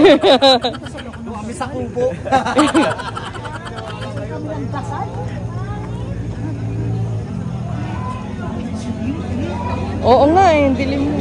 Kami sa kubo. Oo nga eh, dilim mo.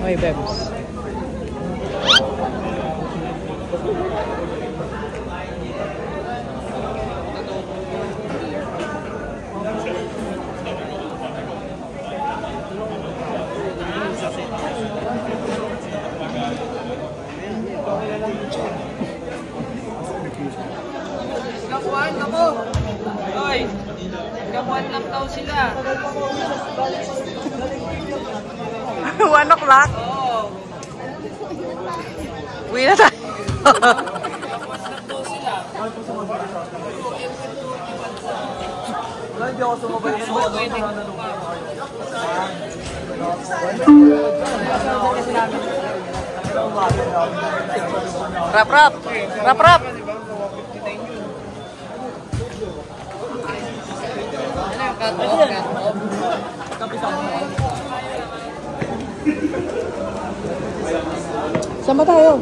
Oy, Bebs. Kapuan ako. Oy. Kapuan lang daw sila. 1 o'clock? Oo. Uwi na tayo. Kapuan lang daw sila. Wala, hindi ako sumabay sa mga Rap, rap. Rap, rap. Saan ba tayo?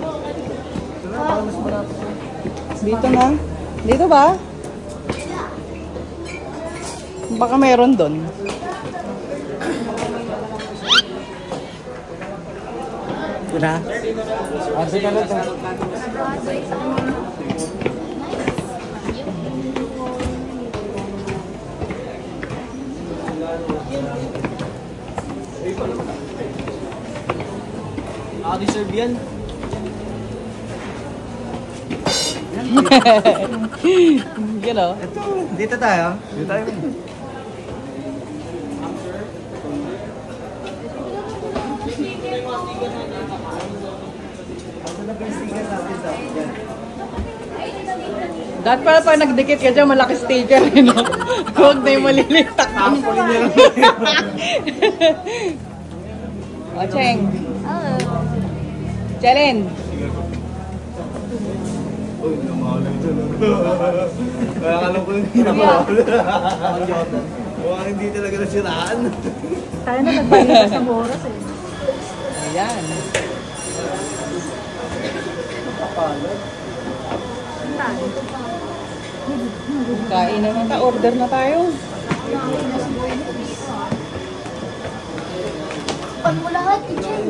Dito na? Dito ba? Baka meron doon. Wala. Kasi ka lang. Deserve yan. You know. Ito, dito tayo. Dito tayo. Dapat pala pag nagdikit ka dyan, malaki sticker, no? Huwag na yung maliliit. Tampulin niya lang. O, Cheng. Jalen. Uy, namahal ito lang. Kaya alam ko yung namahal. Mukhang hindi talaga nasiraan. Tayo na nagbayad sa oras eh. Ayan. Kain naman ta. Order na tayo. Pag mo lahat, i-check.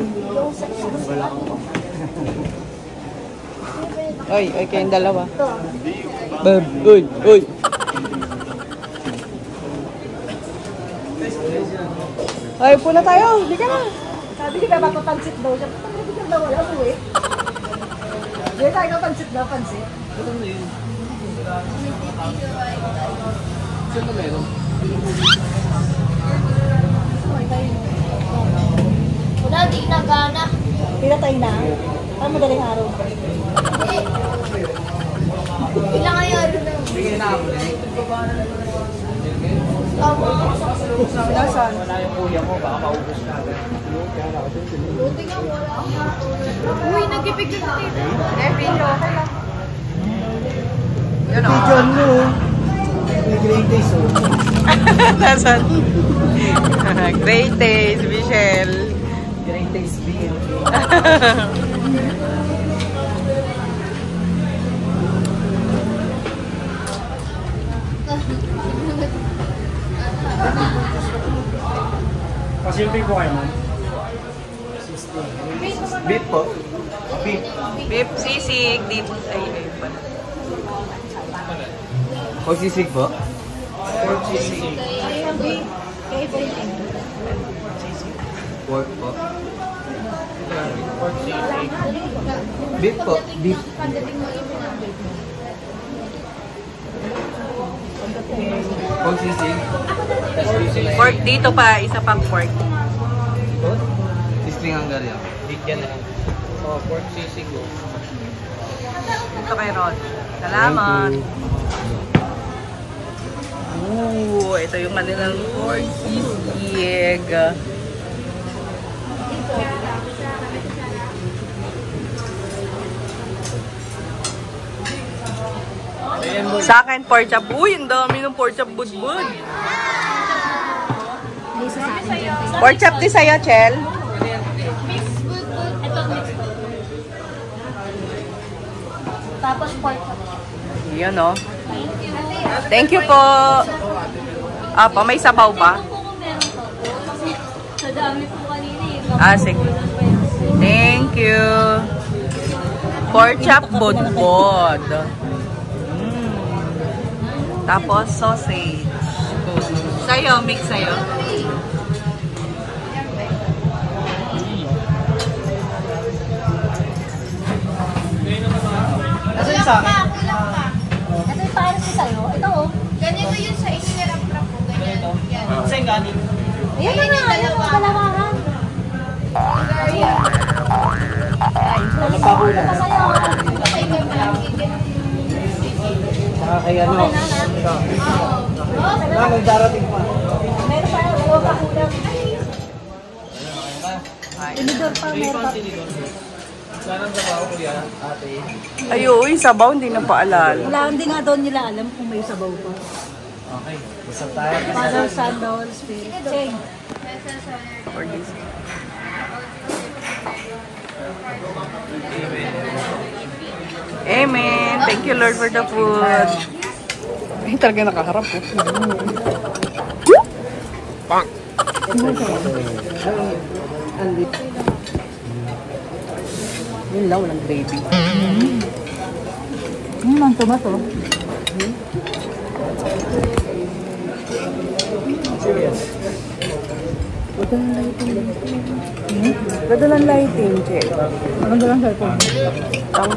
Oy, oy, kayong dalawa. Beb, uy, uy. Ay, puna tayo. Hindi ka na. Sabi ko ba papansit daw siya. Papansit daw wala mo eh. Hindi tayo ka pansit daw, pansit. Ito na yun. Saan na meron? Wala, di na gana. Pinatay na? Parang madaling araw. Ilang ayaw na. Bigyan na ako eh. Nasaan? Wala yung kuya mo, baka maubos na agad. Buti nga wala. Uy, nagipig na sa tito. Video, okay lang. Video mo. May great days oh. Nasaan? Great days, Michelle. Great days beer. Pasilpi po kayo man? Beef po. Beef. Beef sisig, di po ay pala. O sisig po? Pork sisig. Pork po. Pork sisig. Beef po. Beef. Pork sisig. Pork dito pa, isa pang pork. String Hungarian. Bigyan na lang. Oh, pork sisig. Ito kay Rod. Salamat. Ooh, ito yung kanilang pork egg. Sa akin, pork chop. Uy, ang dami ng pork chop budbud. Pork chop din sa'yo, Chel. Tapos pork chop. Yun, no? Thank you po. Apa, may sabaw pa? Sa dami po kanina eh. Ah, sige. Thank you. Pork chop budbud. Tapos, sausage. Sa'yo, mix sa'yo. Ito yung sa akin. Ito yung para sa sa'yo. Ito oh. Ganito yun sa inirap-rap po. Ganyan. Yan. Sa yung galing. Ayan na nga. Ayan ang kalamangan. Ano pa ko na? Ito sa'yo. Saka kay ano. Ito. Ah, magdarating pa. Meron pa yung ulo pa kulang. Tinidor pa. Meron pa. Saan ang sabaw, kuya? Ate. Ay, uy, sabaw, hindi na paalala. Wala, hindi nga doon nila alam kung may sabaw pa. Okay. Basta tayo. Father, Son, the Holy Spirit. Cheng. For this. Amen. Thank you, Lord, for the food. Ay, talaga nakaharap po. Pang! Yun lang, walang gravy. Ang tomato. Serious. Ganda lang lighting, Che. Maganda lang cellphone. Tang.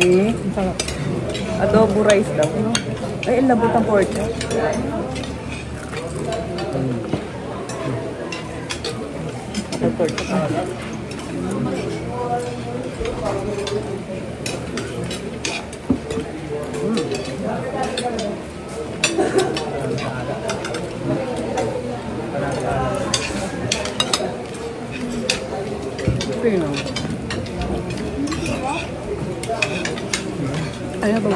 Ang sarap. Adobo rice daw. Ay, ang labot ang pork. Sino? Ano ba?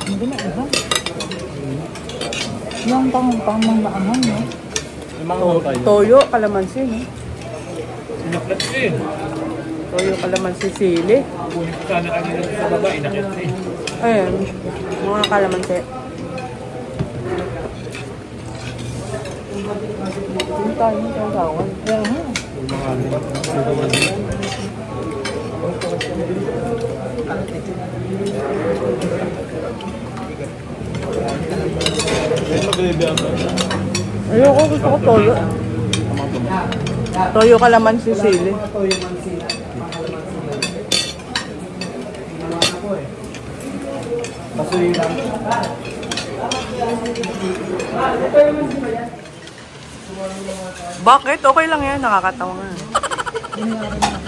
Hindi na iba. Yung pang-maangan, no? Toyo, kalamansi, no? Sinaklat ko eh. Toyo, kalamansi, sili. Kunin ko sana kanina sa baba, inakit ko eh. Ayan, mga kalamansi. Yung tayo, yung tawagan. Ayoko, gusto ko toyo. Toyo, kalamansi, sili. Pasuyin lang. Bakit? Okay lang yan. Nakakatawa nga.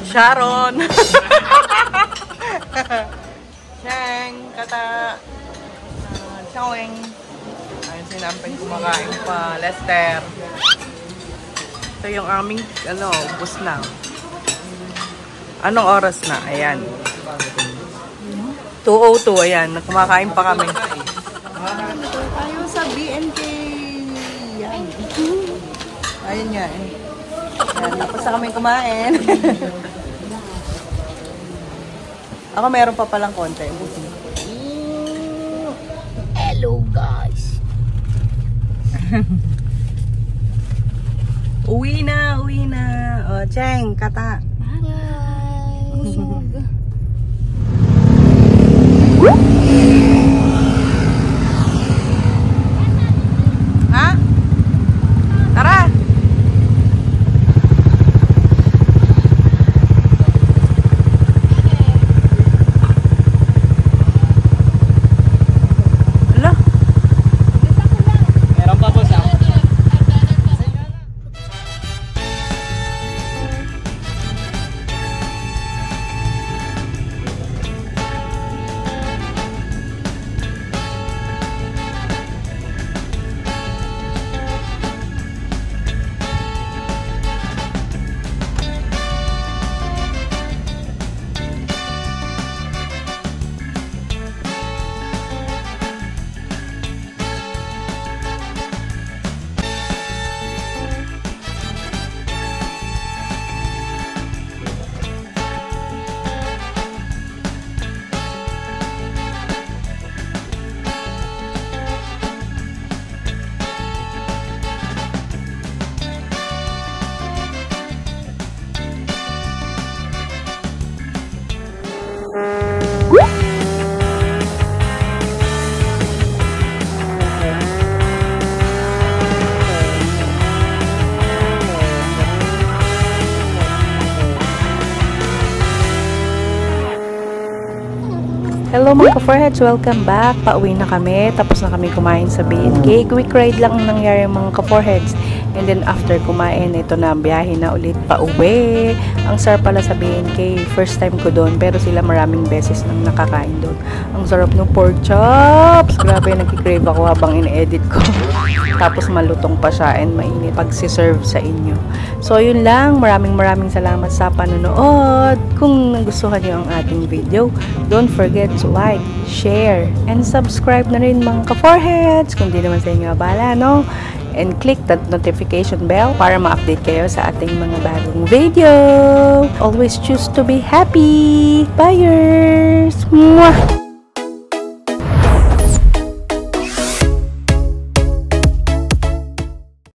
Sharon! Sheng! Kata! Chowing! Ayun, sinampay kumakain pa. Lester! Ito yung aming, bus na. Anong oras na? Ayan. 2:02. Ayan. Kumakain pa kami. Tayo sa BNK. Yan. Ayun nga eh. Yan, tapos na kami kumain. Ako meron pa palang konti. Hello, guys. Uwi na, uwi na. O, Cheng, kata. Bye, guys. Ha? Hello mga ka-foreheads, welcome back. Pauwi na kami, tapos na kami kumain sa BNK. Quick ride lang ang nangyari mga ka-foreheads. And then after kumain, ito na, biyahe na ulit pauwi. Ang sarap pala sa BNK, first time ko doon, pero sila maraming beses nang nakakain doon. Ang sarap ng pork chops! Grabe, nagkikrave ako habang in-edit ko. Tapos malutong pa siya and mainit pag-serve sa inyo. So yun lang, maraming salamat sa panonood. Kung nagustuhan niyo ang ating video, don't forget to like, share, and subscribe na rin mga ka-foreheads kung di naman sa inyo abala, no? And click that notification bell para ma-update kayo sa ating mga bagong video. Always choose to be happy. Buyers! Mwah!